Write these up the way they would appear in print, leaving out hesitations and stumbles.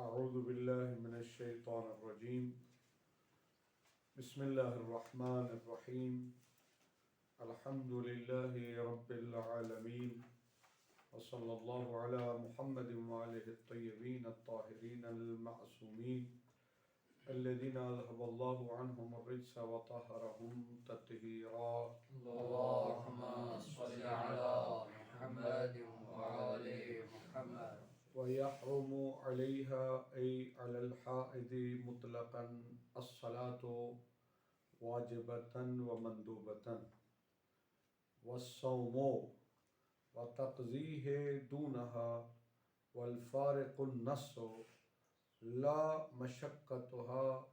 أعوذ بالله من الشيطان الرجيم بسم الله الرحمن الرحيم الحمد لله رب العالمين وصلى الله على محمد وآله الطيبين الطاهرين المعصومين الذين أذهب الله عنهم الرجس وطهرهم تطهيرا اللهم صل على محمد وعلى محمد. ويحرم عليها أي على الحائض مطلقا الصلاة واجبة ومندوبة والصوم وتقضيه دونها والفارق النص لا مشقتها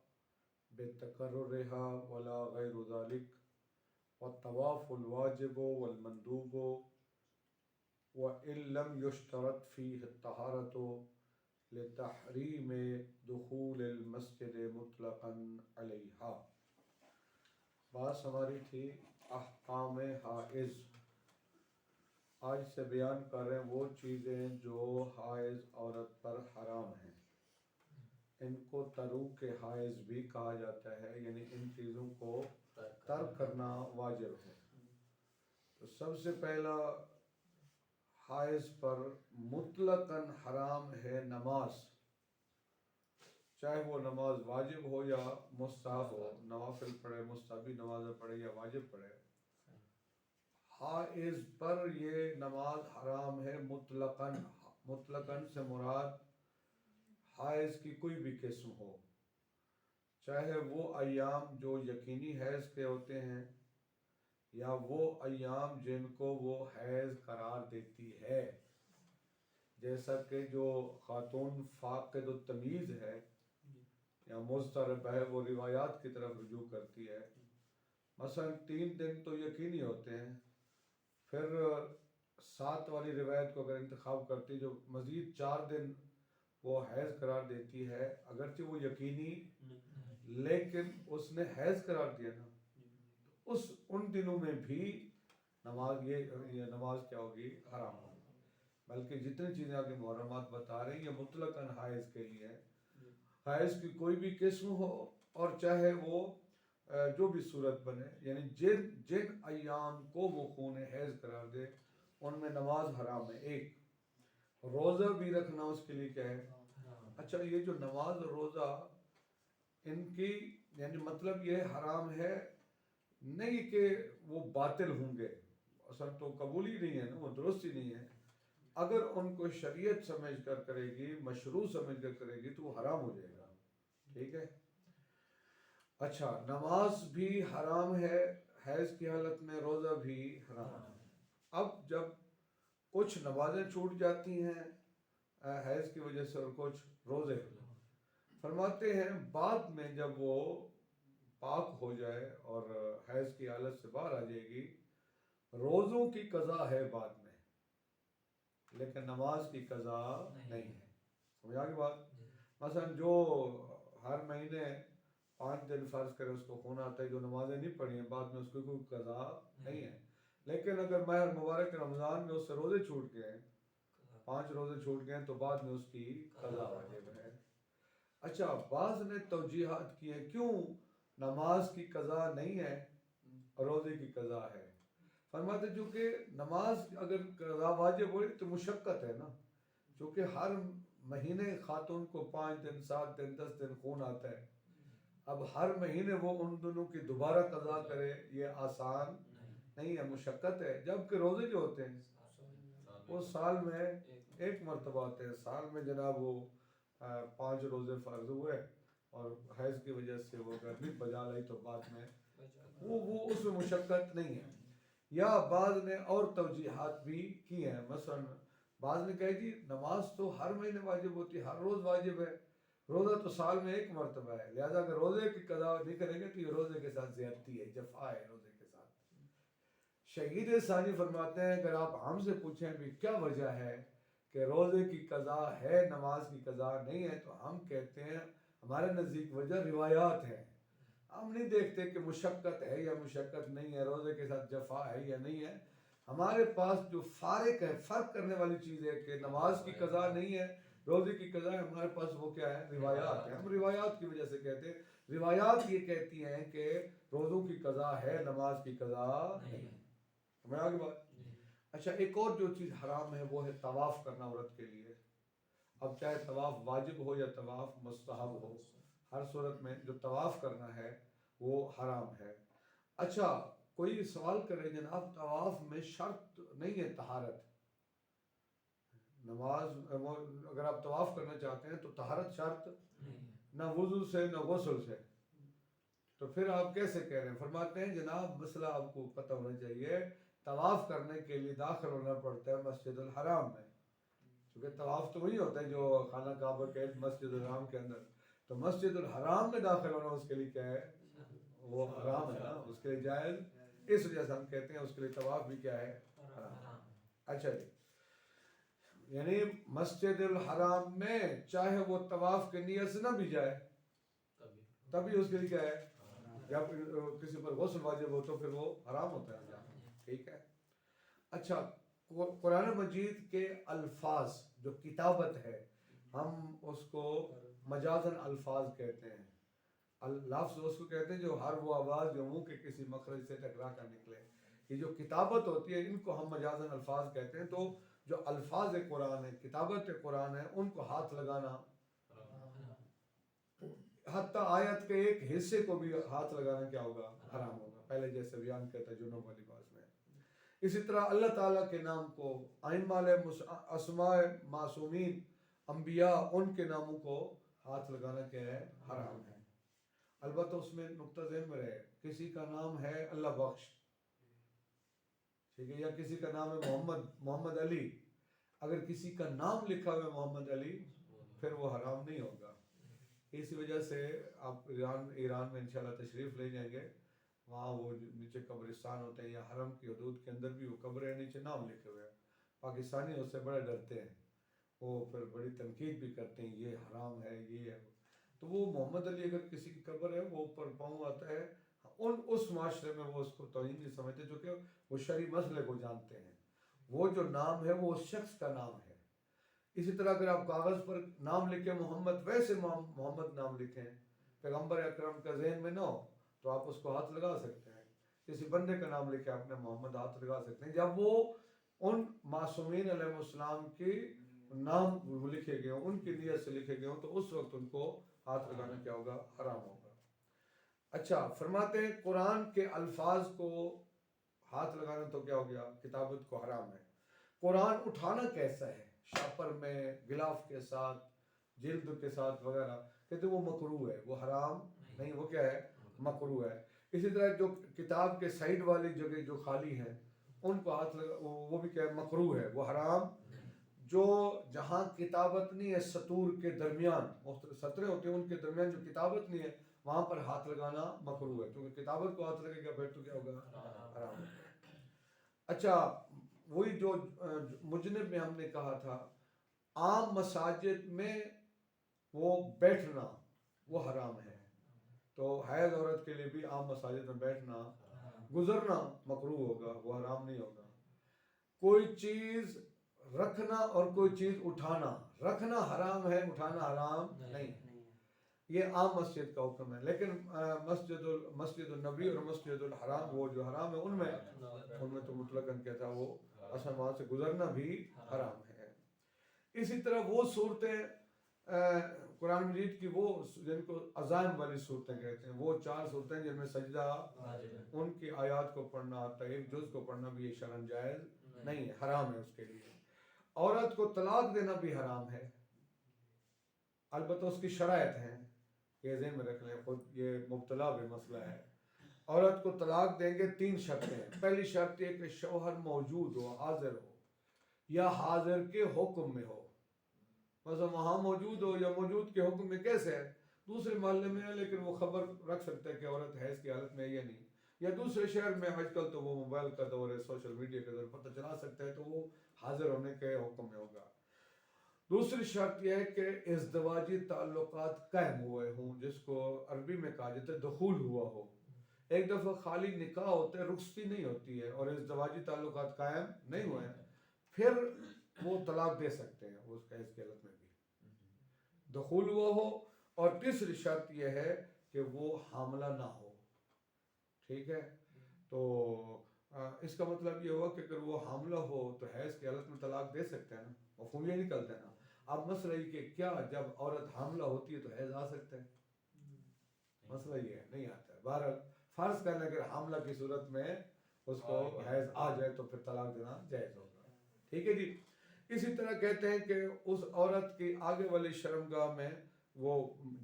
بتكررها ولا غير ذلك والطواف الواجب والمندوب وإن لم يشترط فيه الطهارة لتحريم دخول المسجد مطلقا عليها. بات ہماری تھی احکام حائض. آج سے بیان کر رہے ہیں وہ چیزیں جو حائض عورت پر حرام ہیں. ان کو تروک حائض بھی کہا جاتا ہے، یعنی ان چیزوں کو ترک کرنا واجب ہے. تو سب سے پہلا حائض پر مطلقاً حرام ہے نماز، چاہے وہ نماز واجب ہو یا مستحب ہو، نوافل پڑھے، مستحبی نمازیں پڑھے یا واجب پڑھے. حائض پر یہ نماز حرام ہے مطلقاً. مطلقاً سے مراد حائض کی کوئی بھی قسم ہو، چاہے وہ ایام جو یقینی حیض کے ہوتے ہیں یا وہ ایام جن کو وہ حیض قرار دیتی ہے، جیسا کہ جو خاتون فاقد التمیز ہے یا مضطرب ہے، وہ روایات کی طرف رجوع کرتی ہے. مثلا 3 دن تو یقینی ہوتے ہیں، پھر 7 والی روایت کو اگر انتخاب کرتی جو مزید 4 دن وہ حیض قرار دیتی ہے، اگرچہ وہ یقینی لیکن اس نے حیض قرار دیا نا، ان دنوں میں بھی نماز یہ نماز کیا ہوگی؟ حرام ہوگی. بلکہ جتنی چیزیں آگے محرمات بتا رہے ہیں یہ مطلقاً حائض کے لیے ہے. حائض کی کوئی بھی قسم ہو اور چاہے وہ جو بھی صورت بنے، یعنی جن ایام کو وہ خون حیض قرار دے ان میں نماز حرام ہے. ایک روزہ بھی رکھنا اس کے لیے کیا ہے؟ اچھا، یہ جو نماز اور روزہ ان کی یعنی مطلب یہ حرام ہے نہیں کہ وہ باطل ہوں گے، اصل تو قبول ہی نہیں ہے نا، وہ درست ہی نہیں ہے. اگر ان کو شریعت سمجھ کر کرے گی، مشروع سمجھ کر کرے گی تو وہ حرام ہو جائے گا. ٹھیک ہے. اچھا، نماز بھی حرام ہے حیض کی حالت میں، روزہ بھی حرام ہے. اب جب کچھ نمازیں چھوٹ جاتی ہیں حیض کی وجہ سے اور کچھ روزے، فرماتے ہیں بعد میں جب وہ پاک ہو جائے اور حیض کی حالت سے باہر آ جائے گی، روزوں کی قضا ہے بعد میں، لیکن نماز کی قضا نہیں ہے. سمجھا کی بات؟ مثلا جو ہر مہینے 5 دن فرض کرے اس کو خون آتا ہے، جو نمازیں نہیں پڑھی ہیں بعد میں اس کو کوئی قضا نہیں ہے. لیکن اگر ماہ مبارک رمضان میں اس سے روزے چھوٹ گئے، 5 روزے چھوٹ گئے تو بعد میں اس کی قضا واجب ہے. اچھا، بعض نے توجیحات کی ہے کیوں نماز کی قضا نہیں ہے روزے کی قضا ہے. فرماتے چونکہ نماز اگر قضا واجب ہوئی تو مشقت ہے نا، چونکہ ہر مہینے خاتون کو 5 دن 7 دن 10 دن خون آتا ہے. اب ہر مہینے وہ ان دنوں کی دوبارہ قضا کرے، یہ آسان نہیں ہے، مشقت ہے. جبکہ روزے جو ہوتے ہیں وہ سال میں ایک مرتبہ آتے ہیں. سال میں جناب وہ 5 روزے فرض ہوئے اور حیض کی وجہ سے وہ اگر نہیں بجا لائی تو بعد میں وہ اس میں مشقت نہیں ہے. یا بعض نے اور توجیحات بھی کی ہیں. مثلا بعض نے کہا جی نماز تو ہر مہینے واجب ہوتی ہے، ہر روز واجب ہے، روزہ تو سال میں ایک مرتبہ ہے، لہذا اگر روزے کی قضا نہیں کریں گے تو یہ روزے کے ساتھ زیادتی ہے، جفا ہے روزے کے ساتھ. شہید ثانی فرماتے ہیں اگر آپ ہم سے پوچھیں بھی کیا وجہ ہے کہ روزے کی قضا ہے نماز کی قضا نہیں ہے، تو ہم کہتے ہیں ہمارے نزدیک وجہ روایات ہے. ہم نہیں دیکھتے کہ مشقت ہے یا مشقت نہیں ہے، روزے کے ساتھ جفا ہے یا نہیں ہے. ہمارے پاس جو فارق ہے، فرق کرنے والی چیز ہے کہ نماز کی قضا نہیں ہے، روزے کی قضا ہے، ہمارے پاس وہ کیا ہے؟ روایات ہیں. ہم روایات کی وجہ سے کہتے ہیں. روایات یہ کہتی ہیں کہ روزوں کی قضا ہے، نماز کی قضا نہیں. ہمیں آگے بات. اچھا، ایک اور جو چیز حرام ہے وہ ہے طواف کرنا عورت کے لیے. اب چاہے طواف واجب ہو یا طواف مستحب ہو، ہر صورت میں جو طواف کرنا ہے وہ حرام ہے. اچھا، کوئی سوال کرے جناب طواف میں شرط نہیں ہے طہارت. نماز اگر آپ طواف کرنا چاہتے ہیں تو طہارت شرط نہ وضو سے نہ غسل سے. تو پھر آپ کیسے کہہ رہے ہیں؟ فرماتے ہیں جناب مسئلہ آپ کو پتہ ہونا چاہیے، طواف کرنے کے لیے داخل ہونا پڑتا ہے مسجد الحرام میں، کیونکہ طواف تو وہی ہوتا ہے جو خانہ کعبہ کے مسجد الحرام کے اندر. تو مسجد الحرام میں داخل ہونا اس کے لیے کیا ہے؟ وہ حرام ہے نا، اس کے لیے جائز. اس وجہ سے ہم کہتے ہیں اس کے لیے طواف بھی کیا ہے؟ حرام. اچھا جی، یعنی مسجد الحرام میں چاہے وہ طواف کے نیت سے نہ بھی جائے تبھی اس کے لیے کیا ہے؟ یا کسی پر غسل واجب ہو تو پھر وہ حرام ہوتا ہے. ٹھیک ہے. اچھا، قرآن مجید کے الفاظ جو کتابت ہے ہم اس کو مجازن الفاظ کہتے ہیں. لفظ اس کو کہتے ہیں جو ہر وہ آواز جو منہ کے کسی مخرج سے ٹکرا کر نکلے. یہ جو کتابت ہوتی ہے ان کو ہم مجازن الفاظ کہتے ہیں. تو جو الفاظ قرآن ہے، کتابت قرآن ہے، ان کو ہاتھ لگانا، حتیٰ آیت کے ایک حصے کو بھی ہاتھ لگانا کیا ہوگا؟ حرام ہوگا. پہلے جیسے بیان کیا تھا جنوب والی بات میں. اسی طرح اللہ تعالیٰ کے نام کو، ائمہ اسماء معصومین انبیاء ان کے ناموں کو ہاتھ لگانا کیا ہے؟ حرام ہے. البتہ اس میں نقطہ ذہن میں رہے، کسی کا نام ہے اللہ بخش، ٹھیک ہے، یا کسی کا نام ہے محمد علی، اگر کسی کا نام لکھا ہوا ہے محمد علی پھر وہ حرام نہیں ہوگا. اسی وجہ سے آپ ایران میں انشاءاللہ تشریف لے جائیں گے، وہاں وہ نیچے قبرستان ہوتے ہیں یا حرم کی حدود کے اندر بھی وہ قبریں نیچے نام لکھے ہوئے ہیں. پاکستانی اس سے بڑے ڈرتے ہیں، وہ پھر بڑی تنقید بھی کرتے ہیں یہ حرام ہے یہ ہے. تو وہ محمد علی اگر کسی کی قبر ہے وہ اوپر پاؤں آتا ہے، اس معاشرے میں وہ اس کو توہین نہیں سمجھتے، جو کہ وہ شرعی مسئلے کو جانتے ہیں. وہ جو نام ہے وہ اس شخص کا نام ہے. اسی طرح اگر آپ کاغذ پر نام لکھیں محمد، ویسے محمد نام لکھیں، پیغمبر اکرم کا ذہن میں نہ ہو تو آپ اس کو ہاتھ لگا سکتے ہیں. کسی بندے کا نام لکھے آپ نے محمد، ہاتھ لگا سکتے ہیں. جب وہ ان معصومین علیہ السلام کی نام لکھے گئے ہوں، ان کی نیت سے لکھے گئے ہوں، تو اس وقت ان کو ہاتھ لگانا کیا ہوگا؟ حرام ہوگا. اچھا، فرماتے ہیں قرآن کے الفاظ کو ہاتھ لگانا تو کیا ہو گیا؟ کتابت کو حرام ہے. قرآن اٹھانا کیسا ہے؟ شاپر میں، غلاف کے ساتھ، جلد کے ساتھ وغیرہ، کہتے وہ مکروہ ہے، وہ حرام نہیں، وہ کیا ہے؟ مکروہ ہے. اسی طرح جو کتاب کے سائیڈ والی جگہ جو خالی ہیں ان کو ہاتھ لگا، وہ بھی کیا ہے؟ مکروہ ہے، وہ حرام. جو جہاں کتابت نہیں ہے، سطور کے درمیان مختلف سطریں ہوتے ہیں، ان کے درمیان جو کتابت نہیں ہے وہاں پر ہاتھ لگانا مکروہ ہے، کیونکہ کتابت کو ہاتھ لگے گا پھر تو کیا ہوگا؟ حرام. اچھا، وہی جو مجنب میں ہم نے کہا تھا، عام مساجد میں وہ بیٹھنا وہ حرام ہے. تو حیض عورت کے لیے بھی عام مساجد میں بیٹھنا، گزرنا مکروہ ہوگا، وہ حرام نہیں ہوگا. کوئی چیز رکھنا اور کوئی چیز اٹھانا، رکھنا حرام ہے، اٹھانا حرام نہیں. یہ عام مسجد کا حکم ہے. لیکن مسجد النبی اور مسجد الحرام وہ جو حرام ہے ان میں تو مطلقاً کیا تھا، وہ اصلا وہاں سے گزرنا بھی حرام ہے. اسی طرح وہ صورتیں قرآن مجید کی وہ جن کو عزائم والی صورتیں کہتے ہیں، وہ 4 صورتیں جن میں سجدہ ان کی آیات کو پڑھنا، ایک جز کو پڑھنا بھی یہ شرعاً جائز نہیں ہے، حرام ہے اس کے لیے. عورت کو طلاق دینا بھی حرام ہے، البتہ اس کی شرائط ہیں، یہ ذہن میں رکھ لیں، خود یہ مبتلا بھی مسئلہ ہے. عورت کو طلاق دیں گے 3 شرطیں ہیں. پہلی شرط یہ کہ شوہر موجود ہو، حاضر ہو، یا حاضر کے حکم میں ہو. مثلا وہاں موجود ہو یا موجود کے حکم میں کیسے ہے؟ دوسرے محلے میں ہے لیکن وہ خبر رکھ سکتا ہے کہ عورت حیض کی حالت میں ہے یا نہیں، یا دوسرے شہر میں، آج کل تو وہ موبائل کا دور ہے، سوشل میڈیا کا دور، پتہ چلا سکتا ہے، تو وہ حاضر ہونے کے حکم میں ہوگا. دوسری شرط یہ ہے کہ ازدواجی تعلقات قائم ہوئے ہوں، جس کو عربی میں کہا جاتا ہے دخول ہوا ہو. ایک دفعہ خالی نکاح ہوتا ہے، رخصتی نہیں ہوتی ہے، اور ازدواجی تعلقات قائم نہیں ہوئے ہیں، پھر وہ طلاق دے سکتے ہیں اس حیض کی حالت میں بھی. دخول ہوا ہو، اور تیسری شرط یہ ہے کہ وہ حاملہ نہ ہو. ٹھیک ہے، تو اس کا مطلب یہ ہوا کہ اگر وہ حاملہ ہو تو حیض کی حالت میں طلاق دے سکتے ہیں نا، مفہوم یہ نکلتا ہے نا. اب مسئلہ یہ کہ کیا جب عورت حاملہ ہوتی ہے تو حیض آ سکتا ہے؟ مسئلہ یہ ہے نہیں آتا ہے. بہرحال فرض کرنا اگر حاملہ کی صورت میں اس کو حیض آ جائے تو پھر طلاق دینا جائز ہوگا. ٹھیک ہے جی. اسی طرح کہتے ہیں کہ اس عورت کی آگے والی شرمگاہ میں وہ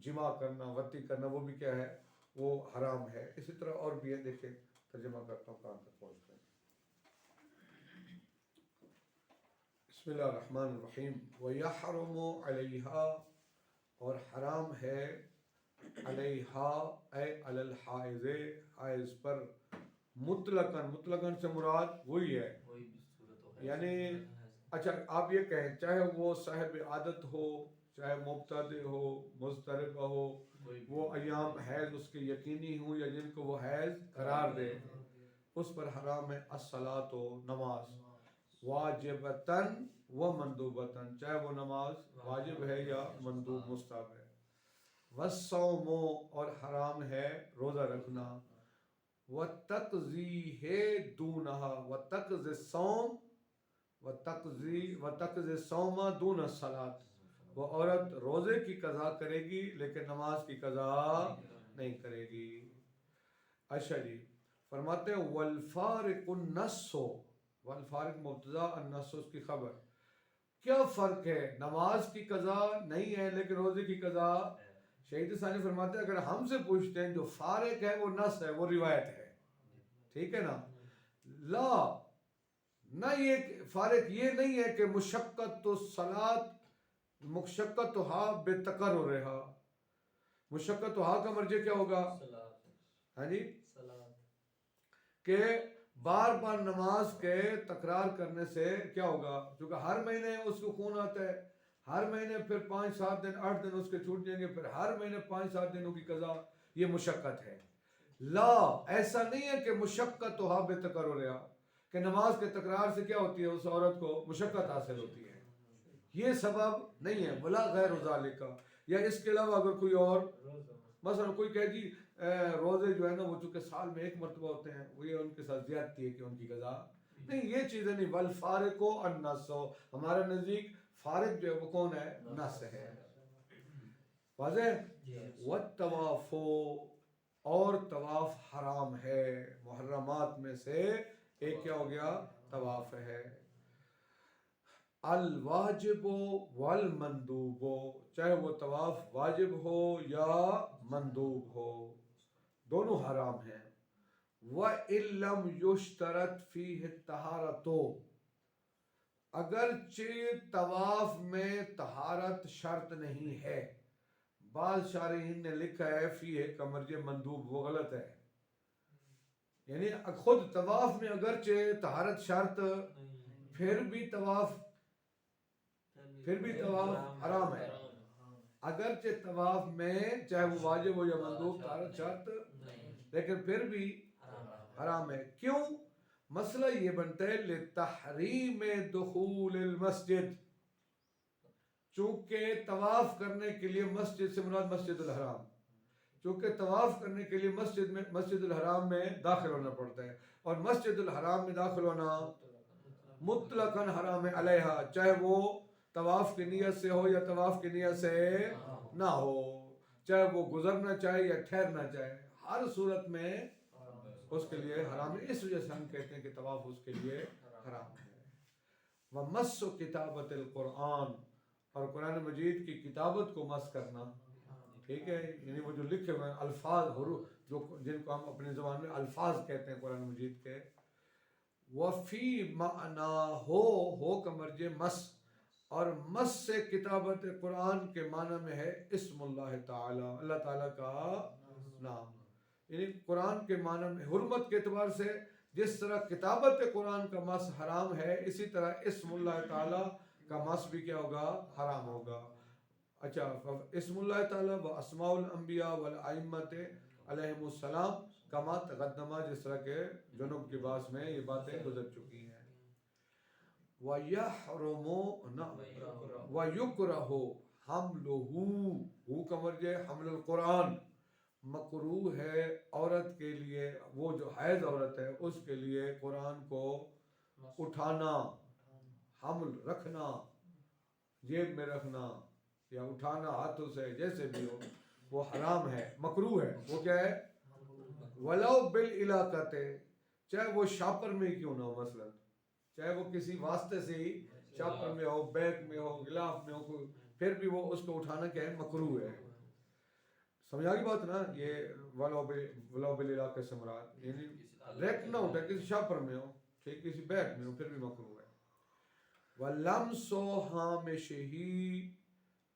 جمع کرنا، وطی کرنا، وہ بھی کیا ہے، وہ حرام ہے. اسی طرح اور بھی ہے، دیکھیں ترجمہ کرتا ہوں کہاں تک پہنچتے ہیں. بسم اللہ الرحمن الرحیم. وَيَحْرُمُ عَلَيْهَا، اور حرام ہے، علیہا اے علی الحائض، حائض پر، مطلقاً، مطلقاً سے مراد وہی ہے، یعنی اچھا آپ یہ کہیں چاہے وہ صاحب عادت ہو، چاہے مبتدع ہو، مضطربہ ہو، وہ ایام حیض اس کے یقینی ہوں یا جن کو وہ حیض قرار دے، اس پر حرام ہے الصلاۃ، نماز، واجبتاً و مندوبتاً، چاہے وہ نماز واجب ہے یا مندوب مستحب ہے. والصوم، اور حرام ہے روزہ رکھنا. وتقضیہ دونہا، وتقضی الصوم، وتقضی الصوم دون الصلاۃ، وہ عورت روزے کی قضا کرے گی لیکن نماز کی قضا نہیں کرے گی. اچھا جی، فرماتے ہیں والفارق النص، والفارق مبتدا، النص اس کی خبر. کیا فرق ہے؟ نماز کی قضا نہیں ہے لیکن روزے کی قضا. شہید ثانی فرماتے ہیں اگر ہم سے پوچھتے ہیں جو فارق ہے وہ نص ہے، وہ روایت ہے. ٹھیک ہے نا. لا، نہ یہ فارق یہ نہیں ہے کہ مشقت الصلاۃ، مشقتھا بتقررھا، مشقتھا کا مرجع کیا ہوگا؟ ہاں جی، کہ بار بار نماز کے تکرار کرنے سے کیا ہوگا، کیونکہ ہر مہینے اس کو خون آتا ہے، ہر مہینے پھر 5-7 دن 8 دن اس کے چھوٹ جائیں گے، پھر ہر مہینے 5-7 دنوں کی قضا، یہ مشقت ہے. لا، ایسا نہیں ہے کہ مشقتھا بتقررھا، کہ نماز کے تکرار سے کیا ہوتی ہے، اس عورت کو مشقت حاصل ہوتی ہے، یہ سبب نہیں ہے. ولا غیر ذالک، یا اس کے علاوہ اگر کوئی اور، مثلا کوئی کہے جی روزے جو ہے نا وہ چونکہ سال میں ایک مرتبہ ہوتے ہیں، وہ یہ ان کے ساتھ زیادتی ہے کہ ان کی قضا نہیں، یہ چیزیں نہیں. والفارق النص، ہمارے نزدیک فارق جو ہے وہ کون ہے؟ نص ہے. واضح. والطواف، اور طواف حرام ہے، محرمات میں سے ایک کیا ہو گیا؟ طواف ہے. الواجب والمندوب، چاہے وہ طواف واجب ہو یا مندوب ہو، دونوں حرام ہیں. وَإِن لَّمْ يُشْتَرَطْ فِيهِ الطَّهَارَةُ، اگرچہ طواف میں طہارت شرط نہیں ہے. بعض شارحین نے لکھا ہے فیہ کا مرجع مندوب، وہ غلط ہے. یعنی خود طواف میں اگرچہ طہارت شرط، پھر بھی طواف حرام ہے. اگرچہ طواف میں چاہے وہ واجب ہو یا مندوب طہارت شرط، لیکن پھر بھی حرام ہے. کیوں؟ مسئلہ یہ بنتا ہے لتحریم دخول المسجد، چونکہ طواف کرنے کے لیے مسجد سے مراد مسجد الحرام، چونکہ طواف کرنے کے لیے مسجد الحرام میں داخل ہونا پڑتا ہے، اور مسجد الحرام میں داخل ہونا مطلقاً حرام ہے علیہا، چاہے وہ طواف کی نیت سے ہو یا طواف کی نیت سے نہ ہو، چاہے وہ گزرنا چاہے یا ٹھہرنا چاہے، ہر صورت میں اس کے لیے حرام ہے. اس وجہ سے ہم کہتے ہیں کہ طواف اس کے لیے حرام ہے. ومس کتابت القرآن، اور قرآن مجید کی کتابت کو مس کرنا. ٹھیک ہے، یعنی وہ جو لکھے ہوئے الفاظ، حروف، جو جن کو ہم اپنے زبان میں الفاظ کہتے ہیں قرآن مجید کے. وفی معنی ہو کا مرجع مس، اور مس سے کتابت قرآن کے معنی میں ہے اسم اللہ تعالی، اللہ تعالیٰ کا نام. یعنی قرآن کے معنی میں حرمت کے اعتبار سے جس طرح کتابت قرآن کا مس حرام ہے، اسی طرح اسم اللہ تعالی کا مس بھی کیا ہوگا؟ حرام ہوگا. اچھا، اسم اللہ تعالی و اسماء الانبیاء والائمۃ علیہم السلام کما تقدمہ، جس طرح کے جنوب کے باس میں یہ باتیں گزر چکی ہیں. وَيَحْرُمُ وَيُكْرَهُ، حملہ کا مرجع حمل القرآن، مکروہ ہے عورت کے لیے، وہ جو حیض عورت ہے اس کے لیے قرآن کو اٹھانا، حمل رکھنا، جیب میں رکھنا یا اٹھانا ہاتھوں سے، جیسے بھی ہو وہ حرام ہے، مکروہ ہے۔ وہ کیا ہے؟ ولو بالعلاقۃ، چاہے وہ شاپر میں ہی کیوں نہ ہو، مثلا چاہے وہ کسی واسطے سے ہی شاپر میں ہو، بیگ میں ہو، غلاف میں ہو، پھر بھی وہ اس کو اٹھانا کیا ہے؟ مکروہ ہے۔ سمجھ آ گئی بات نا؟ یہ ولو بالعلاقہ سے مراد یعنی ڈائریکٹ نہ اٹھے، کسی شاپر میں ہو، ٹھیک، کسی بیگ میں ہو، پھر بھی مکروہ ہے۔ وَلَمْسُ حَامِشِهِ،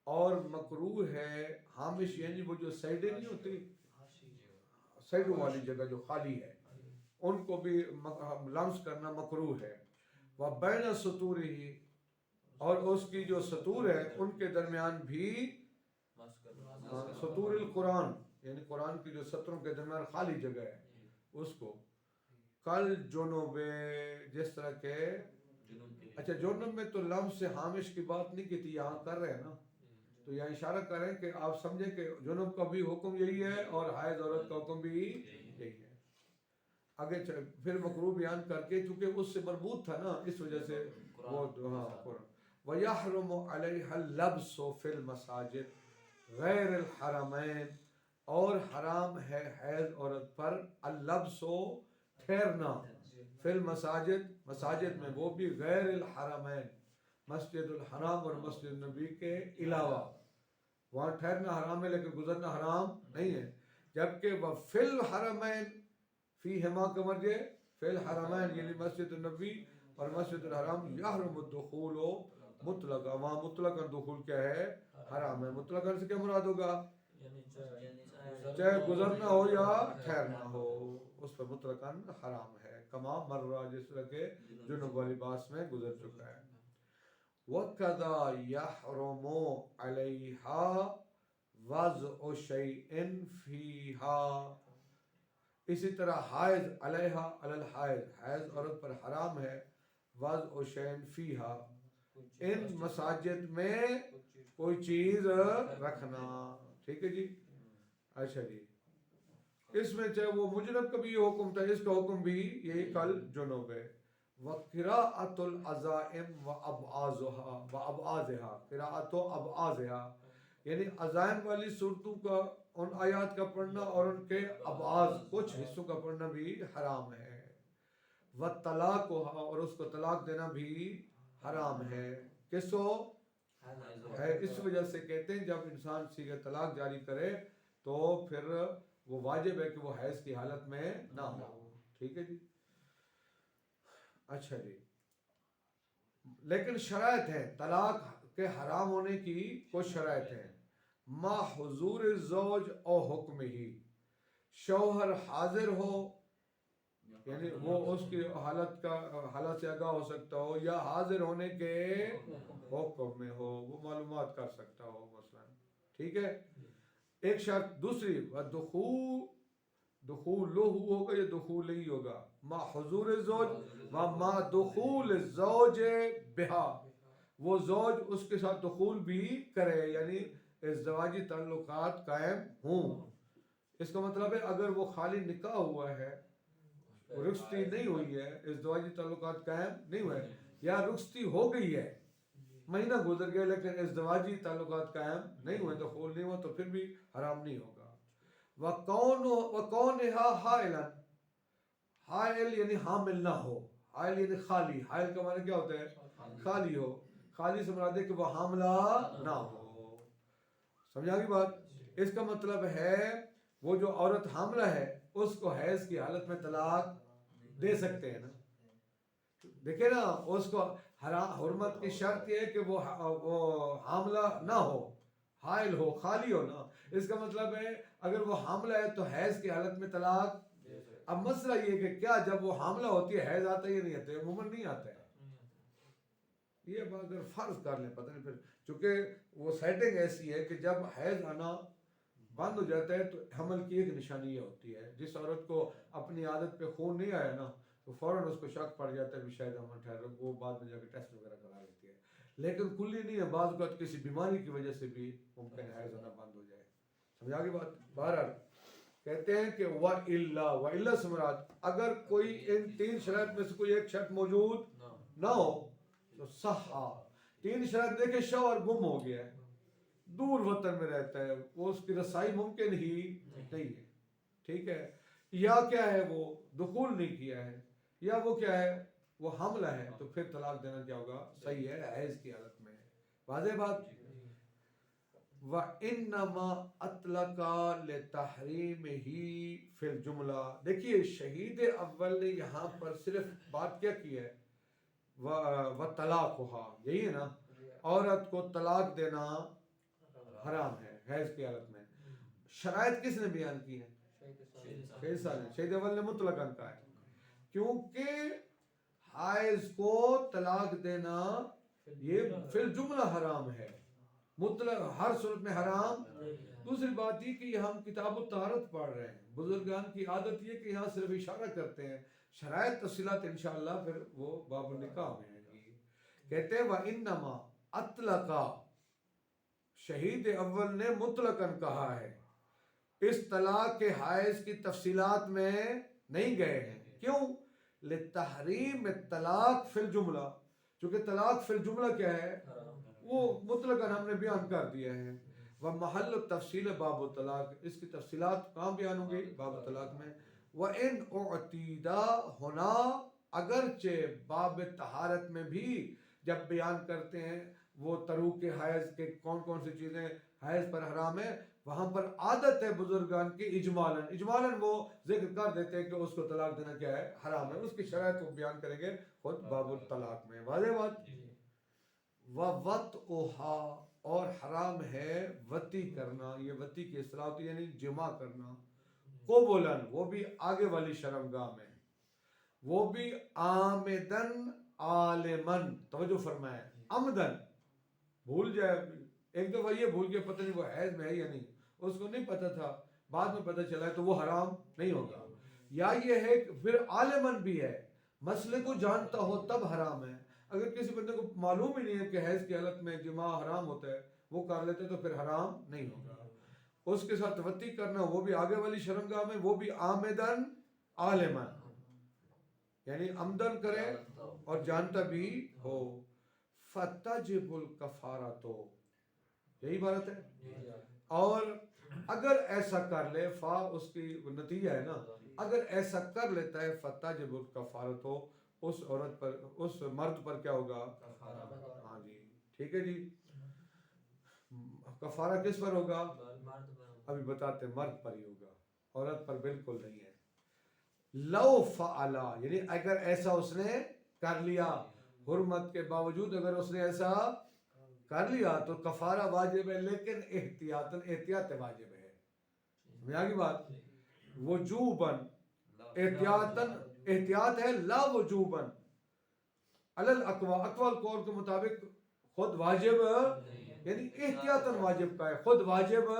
اور مکروہ ہے حامش یعنی وہ جو سائڈیں نہیں ہوتی، سائڈوں والی جگہ جو خالی ہے، ان کو بھی لمس کرنا مکروہ ہے۔ وَبَيْنَ سُطُورِهِ، اور اس کی جو سطور ہے ان کے درمیان بھی، سطور القرآن یعنی قرآن کی جو سطروں کے درمیان خالی جگہ ہے اس کو، کل جنوب، جس طرح کے، اچھا جنوب میں تو لمس سے حامش کی بات نہیں کی تھی، یہاں کر رہے ہیں نا، تو یہاں اشارہ کر رہے ہیں کہ آپ سمجھیں کہ جنوب کا بھی حکم یہی ہے اور حائض عورت کا حکم بھی یہی ہے۔ آگے پھر مکروہ بیان کر کے، چونکہ اس سے مربوط تھا نا، اس وجہ سے وہ قرآن۔ وَيَحْرُمُ عَلَيْهَا اللَّبْسُ فِي الْمَسَاجِدِ غَيْرِ الْحَرَمَيْنِ، اور حرام ہے حیض عورت پر اللبس، ٹھہرنا، فی المساجد، مساجد میں، وہ بھی غیر الحرمین، مسجد الحرام اور مسجد نبی کے علاوہ، وہاں ٹھہرنا حرام ہے لیکن گزرنا حرام نہیں ہے۔ جبکہ وہ فی الحرمین، فی ہما کا مرجع فی الحرمین یعنی مسجد النبی اور مسجد الحرام، یحرم الدخول مطلقا، وہاں مطلقاً دخول کیا ہے؟ حرام ہے۔ مطلقاً سے کیا مراد ہوگا؟ چاہے گزرنا ہو یا ٹھہرنا ہو، اس پر مطلقاً حرام ہے، کما مرہ، جس طرح کے جنوب والی باس میں گزر چکا ہے۔ وَكَذَا يَحْرُمُ عَلَيْهَا وَضْعُ شَيْءٍ فِيهَا، اسی طرح حائض علیہا علی الحائض، حائض عورت پر حرام ہے وضع شیء فیہا، ان مساجد میں کوئی چیز رکھنا، ٹھیک ہے جی؟ اچھا جی، اس میں چاہے وہ مجرب کا بھی یہ حکم تھا، اس کا حکم بھی یہی کل جنوب ہے۔ وَقِرَاءَةُ الْعَزَائِمِ وَأَبْعَاضِهَا، قراءت و ابعاضها یعنی عزائم والی صورتوں کا، ان آیات کا پڑھنا اور ان کے ابعاض کچھ حصوں کا پڑھنا بھی حرام ہے۔ وَطَلَاقُهَا، اور اس کو طلاق دینا بھی حرام ہے۔ کس کو ہے؟ اس وجہ سے کہتے ہیں جب انسان صیغہ طلاق جاری کرے تو پھر وہ واجب ہے کہ وہ حیض کی حالت میں نہ ہو، ٹھیک ہے جی؟ اچھا جی، لیکن شرائط ہیں طلاق کے حرام ہونے کی، کچھ شرائط ہیں۔ ما حضور الزوج او حکم ہی، شوہر حاضر ہو یعنی وہ اس کی حالت کا، حالت سے آگاہ ہو سکتا ہو، یا حاضر ہونے کے حکم میں ہو، وہ معلومات کر سکتا ہو مثلا، ٹھیک ہے؟ ایک شرط۔ دوسری، دخول لو ہوگا یا دخول ہی ہوگا، ما حضور الزوج و ما دخول الزوج بہا، وہ زوج اس کے ساتھ دخول بھی کرے، یعنی ازدواجی تعلقات قائم ہوں۔ اس کا مطلب ہے اگر وہ خالی نکاح ہوا ہے، رخصتی نہیں ہوئی ہے، ازدواجی تعلقات قائم نہیں ہوئے، یا رخصتی ہو گئی ہے، مہینہ گزر گیا لیکن ازدواجی تعلقات قائم نہیں ہوئے، دخول نہیں ہوا، تو پھر بھی حرام نہیں ہوگا۔ وَقَوْنِهَا حَائِلًا، حائل یعنی حامل نہ ہو، حائل یعنی خالی، حائل کا معنی کیا ہوتا ہے؟ خالی ہو، خالی سے مراد ہے کہ وہ حاملہ نہ ہو۔ سمجھا گی بات؟ اس کا مطلب ہے وہ جو عورت حاملہ ہے اس کو حیض کی حالت میں طلاق دے سکتے ہیں نا، دیکھیں نا، اس کو حرمت کی شرط یہ ہے کہ وہ حاملہ نہ ہو، حائل ہو، خالی ہو نا۔ اس کا مطلب ہے اگر وہ حاملہ ہے تو حیض کی حالت میں طلاق۔ اب مسئلہ یہ کہ کیا جب وہ حاملہ ہوتی ہے حیض آتا ہے یا نہیں آتا ہے؟ عموماً نہیں آتا ہے، یہ بات اگر فرض کر لیں، پتہ نہیں پھر، چونکہ وہ سیٹنگ ایسی ہے کہ جب حیض آنا بند ہو جاتا ہے تو حمل کی ایک نشانی یہ ہوتی ہے، جس عورت کو اپنی عادت پہ خون نہیں آیا نا تو فوراً اس کو شک پڑ جاتا ہے کہ شاید حمل ٹھہر، وہ بعد میں جا کے ٹیسٹ وغیرہ کرا لیتی ہے۔ لیکن کلی نہیں ہے، بعض اوقات کسی بیماری کی وجہ سے بھی ممکن ہے حیض ہونا بند ہو جائے. سمجھا گئی بات؟ بہرحال کہتے ہیں کہ وَإِلَّا سے مراد اگر کوئی ان 3 شرائط میں سے کوئی ایک شرط موجود نہ ہو تو صحا. 3 شرائط دیکھیں، شوہر گم ہو گیا ہے، دور وطن میں رہتا ہے، وہ اس کی رسائی ممکن ہی نہیں ہے، ٹھیک ہے، یا کیا ہے وہ دخول نہیں کیا ہے، یا وہ کیا ہے وہ حملہ ہے، تو پھر طلاق دینا کیا ہوگا؟ صحیح ہے، حیض کی حالت میں. واضح بات؟ وَإِنَّمَا أَطْلَقَ لِتَحْرِيمِهِ فِي الْجُمْلَةِ. دیکھیے شہید اول نے یہاں پر صرف بات کیا کی ہے، وَطَلَاقُهَا، یہی ہے نا، عورت کو طلاق دینا حرام ہے حیض کی حالت میں. شرائط کس نے بیان کی ہیں؟ شہید صاحب نے. شہید اول نے مطلقاً کہا ہے کیونکہ حائض کو طلاق دینا یہ فی الجملہ حرام ہے، مطلق ہر صورت میں حرام. دوسری بات یہ کہ ہم کتاب الطہارت پڑھ رہے ہیں، بزرگان کی عادت یہ کہ یہاں صرف اشارہ کرتے ہیں، شرائط تفصیلات انشاءاللہ پھر وہ باب النکاح میں آئیں گی. کہتے ہیں وَإِنَّمَا أَطْلَقَ، شہید اول نے مطلقاً کہا ہے، اس طلاق کے حائض کی تفصیلات میں نہیں گئے ہیں. کیوں؟ لتحریم الطلاق فی الجملہ، چونکہ طلاق فی الجملہ کیا ہے؟ وہ مطلقاً ہم نے بیان کر دیا ہے. ومحل التفصیل باب الطلاق، اس کی تفصیلات کہاں بیان ہوں گی؟ باب الطلاق میں. وَإِنْ اُعْتِيدَ ہونا، اگرچہ باب طہارت میں بھی جب بیان کرتے ہیں وہ تروک حیض کے کون کون سی چیزیں حیض پر حرام ہے، وہاں پر عادت ہے بزرگان کی اجمالاً وہ ذکر کر دیتے ہیں کہ اس کو طلاق دینا کیا ہے؟ حرام ہے. اس کی شرائط وہ بیان کریں گے خود باب الطلاق میں. واضح بات؟ وَوَطْءُهَا، اور حرام ہے وطی کرنا. یہ وطی کی اصطلاح ہوتی ہے یعنی جمع کرنا. قبلاً، وہ بھی آگے والی شرمگاہ میں، وہ بھی آمدن عالمن. توجہ فرمائیں، عمدن بھول جائے، ایک دفعہ یہ بھول کے پتہ نہیں وہ حیض میں ہے یا نہیں، اس کو نہیں پتہ تھا، بعد میں پتہ چلا ہے تو وہ حرام نہیں ہوگا. یا یہ ہے کہ پھر عالمن بھی ہے، مسئلے کو جانتا ہو تب حرام ہے. اگر کسی بندے کو معلوم ہی نہیں ہے کہ حیض کی حالت میں جماع حرام ہوتا ہے، وہ کر لیتے تو پھر حرام نہیں ہوگا. اس کے ساتھ وطی کرنا، وہ بھی آگے والی شرمگاہ میں، وہ بھی آمدن عالمن، یعنی عمدن کرے اور جانتا بھی ہو. فتجب الکفارۃ، یہی بات ہے. اور اگر ایسا کر لے، فا اس کی نتیجہ ہے نا، اگر ایسا کر لیتا ہے فتجب الکفارۃ، اس عورت پر، اس مرد پر کیا ہوگا؟ ہاں جی ٹھیک ہے جی. کفارہ کس پر ہوگا؟ ابھی بتاتے ہیں، مرد پر ہی ہوگا، عورت پر بالکل نہیں ہے. لو فعلا، یعنی اگر ایسا اس نے کر لیا، حرمت کے باوجود اگر اس نے ایسا کر لیا تو کفارہ واجب ہے، لیکن احتیاط واجب ہے. سمجھ آگی بات؟ وجوباً، احتیاط ہے، لا وجوباً علی الاقوى، اقوال قول کے مطابق خود واجب یعنی احتیاطاً واجب کا ہے، خود واجب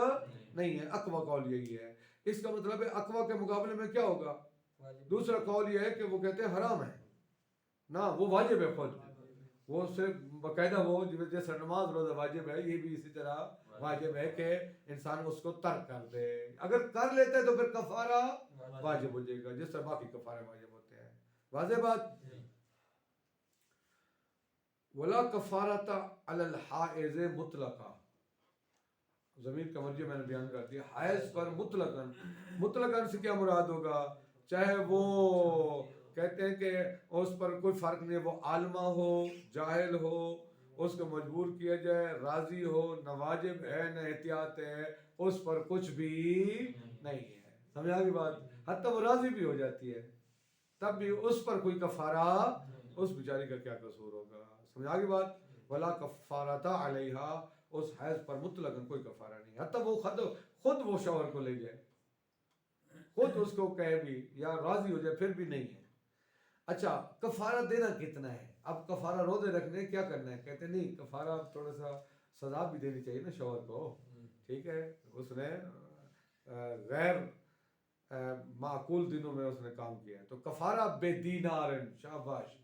نہیں ہے. اقوى قول یہی ہے. اس کا مطلب ہے اقوى کے مقابلے میں کیا ہوگا؟ دوسرا قول یہ ہے کہ وہ کہتے ہیں حرام ہے نا، وہ واجب ہے خود، وہ صرف باقاعدہ وہ جیسے نماز روزہ واجب ہے، یہ بھی اسی طرح واجب ہے کہ انسان اس کو ترک کر دے. اگر کر لیتے ہیں تو پھر کفارہ واجب ہو جائے گا، جس طرح باقی کفارے واجب ہوتے ہیں. واضح بات؟ ولا کفارۃ علی الحائض مطلقا، ضمیر کا مرجع میں نے بیان کر دیا. حائض پر مطلقاً سے کیا مراد ہوگا؟ چاہے وہ کہتے ہیں کہ اس پر کوئی فرق نہیں، وہ عالمہ ہو، جاہل ہو، اس کو مجبور کیا جائے، راضی ہو، نہ واجب ہے نہ احتیاط ہے، اس پر کچھ بھی نہیں ہے. سمجھا کی بات؟ حتیٰ وہ راضی بھی ہو جاتی ہے تب بھی اس پر کوئی کفارہ، اس بیچاری کا کیا قصور ہوگا. سمجھا کی بات؟ ولا کفارۃ علیہا، اس حیض پر مطلقاً کوئی کفارہ نہیں، حتیٰ وہ خود وہ شوہر کو لے جائے، خود اس کو کہے بھی یا راضی ہو جائے، پھر بھی نہیں ہے. اچھا کفارہ دینا کتنا ہے؟ اب کفارہ روزے رکھنے کیا کرنا ہے؟ کہتے نہیں کفارہ تھوڑا سا سزا بھی دینی چاہیے نا شوہر کو، ٹھیک ہے، اس نے غیر معقول دنوں میں اس نے کام کیا ہے تو کفارہ بے دینار، شاباش،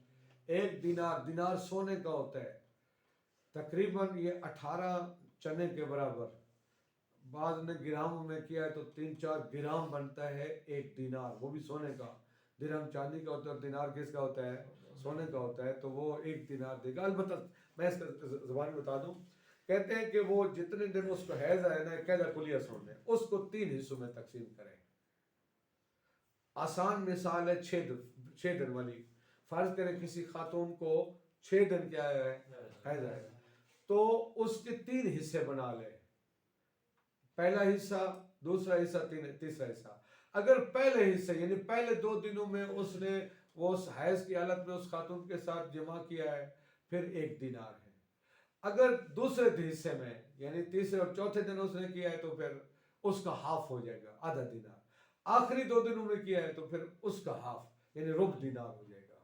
1 دینار، دینار سونے کا ہوتا ہے، تقریباً یہ 18 چنے کے برابر، بعض نے گراموں میں کیا ہے تو 3-4 گرام بنتا ہے ایک دینار، وہ بھی سونے کا۔ درہم چاندی کا ہوتا ہے اور دینار کس کا ہوتا ہے؟ سونے کا ہوتا ہے، تو وہ ایک دینار دے گا۔ البتہ میں اس کا زبان میں بتا دوں، کہتے ہیں کہ وہ جتنے دن اس کو حیض آئے نا، قاعدہ کلیہ سن لیں، اس کو 3 حصوں میں تقسیم کریں۔ آسان مثال ہے 6 دن والی۔ فرض کریں کسی خاتون کو 6 دن کیا ہے؟ حیض آئے، تو اس کے 3 حصے بنا لے، پہلا حصہ، دوسرا حصہ، تیسرا حصہ۔ اگر پہلے حصے یعنی پہلے 2 دنوں میں اس نے وہ اس حیض کی حالت میں اس خاتون کے ساتھ جمع کیا ہے، پھر 1 دینار ہے۔ اگر دوسرے حصے میں یعنی تیسرے اور چوتھے دن اس نے کیا ہے تو پھر اس کا ہاف ہو جائے گا، آدھا دینار۔ آخری 2 دنوں میں کیا ہے تو پھر اس کا ہاف یعنی ربع دینار ہو جائے گا۔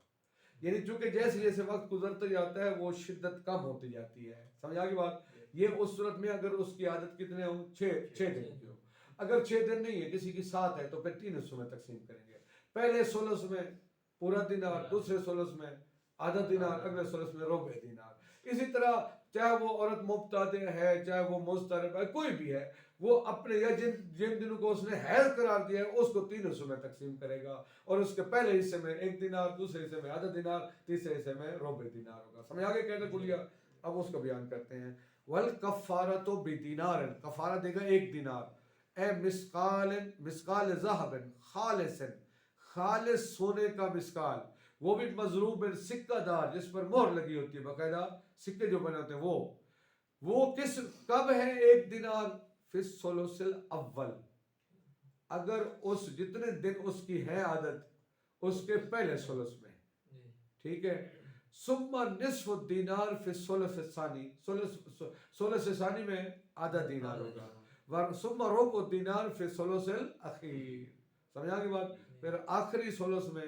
یعنی چونکہ جیسے جیسے وقت گزرتا جاتا ہے وہ شدت کم ہوتی جاتی ہے، سمجھ آ گئی بات؟ یہ اس صورت میں اگر اس کی عادت کتنے ہوں؟ 6 دن کی ہو۔ اگر 6 دن نہیں ہے، کسی کی 7 ہے، تو پھر 3 حصوں میں تقسیم کریں گے۔ پہلے 16 میں پورا دینار، دوسرے 16 میں آدھا دینار، اگلے 16 میں ربع دینار۔ اسی طرح چاہے وہ عورت مبتدع ہے، چاہے وہ مضطرب ہے، کوئی بھی ہے، وہ اپنے یا جن دنوں کو اس نے حیض قرار دیا ہے اس کو 3 حصوں میں تقسیم کرے گا، اور اس کے پہلے حصے میں 1 دینار، دوسرے حصے میں آدھا دینار، تیسرے حصے میں ربع دینار ہوگا۔ سمجھ آگے کہتے کلیہ؟ اب اس کا بیان کرتے ہیں۔ وَالْكَفَّارَةُ بِدِینَارٍ، کفارہ دے گا 1 دینار، اے مسقال ذہب خالص، خالص سونے کا مسقال، وہ بھی مضروب سکہ دار، جس پر مہر لگی ہوتی ہے، باقاعدہ سکے جو بنے ہوتے ہیں وہ کس کب ہے 1 دینار؟ فی الثلث الاول، اگر اس جتنے دن اس کی ہے عادت اس کے پہلے ثلث میں، ٹھیک ہے؟ ثم نصف الدینار فی الثلث الثانی، ثلث ثانی میں آدھا دینار ہوگا، ثم ربع الدینار فی الثلث الاخیر۔ سمجھا کی بات؟ پھر آخری ثلث میں